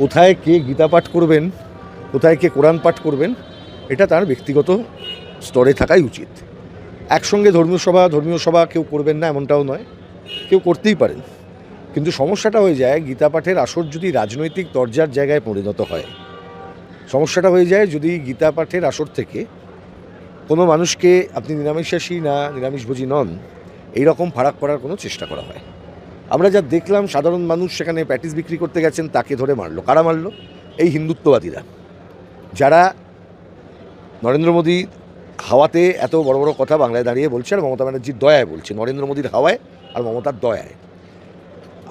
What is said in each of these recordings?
কোথায় কে গীতা পাঠ করবেন, কোথায় কে কোরআন পাঠ করবেন, এটা তার ব্যক্তিগত স্তরে থাকাই উচিত। একসঙ্গে ধর্মীয় সভা কেউ করবেন না এমনটাও নয়, কেউ করতেই পারেন। কিন্তু সমস্যাটা হয়ে যায় গীতা পাঠের আসর যদি রাজনৈতিক দরজার জায়গায় পরিণত হয়। সমস্যাটা হয়ে যায় যদি গীতা পাঠের আসর থেকে কোনো মানুষকে আপনি নিরামিষাশী না নিরামিষভোজী নন এই রকম ফারাক করার কোনো চেষ্টা করা হয়। আমরা যা দেখলাম, সাধারণ মানুষ সেখানে প্যাটিস বিক্রি করতে গেছেন, তাকে ধরে মারলো। কারা মারলো? এই হিন্দুত্ববাদীরা, যারা নরেন্দ্র মোদী হাওয়াতে এত বড় বড় কথা বাংলায় দাঁড়িয়ে বলছে আর মমতা ব্যানার্জির দয়ায় বলছে। নরেন্দ্র মোদীর হাওয়ায় আর মমতার দয়ায়।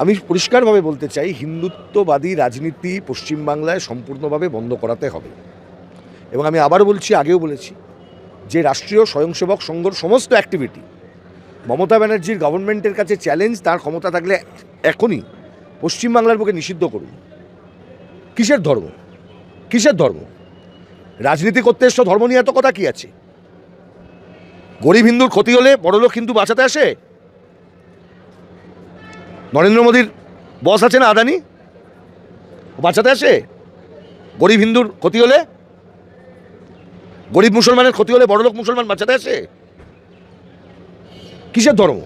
আমি পরিষ্কারভাবে বলতে চাই, হিন্দুত্ববাদী রাজনীতি পশ্চিমবাংলায় সম্পূর্ণভাবে বন্ধ করাতে হবে। এবং আমি আবার বলছি, আগেও বলেছি, যে রাষ্ট্রীয় স্বয়ংসেবক সংঘর সমস্ত অ্যাক্টিভিটি মমতা ব্যানার্জির গভর্নমেন্টের কাছে চ্যালেঞ্জ। তার ক্ষমতা থাকলে এখনই পশ্চিমবাংলার বুকে নিষিদ্ধ করুন। কিসের ধর্ম? কিসের ধর্ম? রাজনীতি করতে এসছো, ধর্ম নিয়ে এত কথা কি আছে? গরিব হিন্দুর ক্ষতি হলে বড়লোক হিন্দু বাঁচাতে আসে? নরেন্দ্র মোদীর বস আছে না আদানি, বাঁচাতে আসে? গরিব হিন্দুর ক্ষতি হলে, গরিব মুসলমানের ক্ষতি হলে বড়লোক মুসলমান বাঁচাতে আসে? কিসের ধর্ম?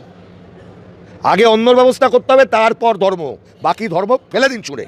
আগে অন্যর ব্যবস্থা করতে হবে, তারপর ধর্ম। বাকি ধর্ম ফেলে দিন ছুঁড়ে।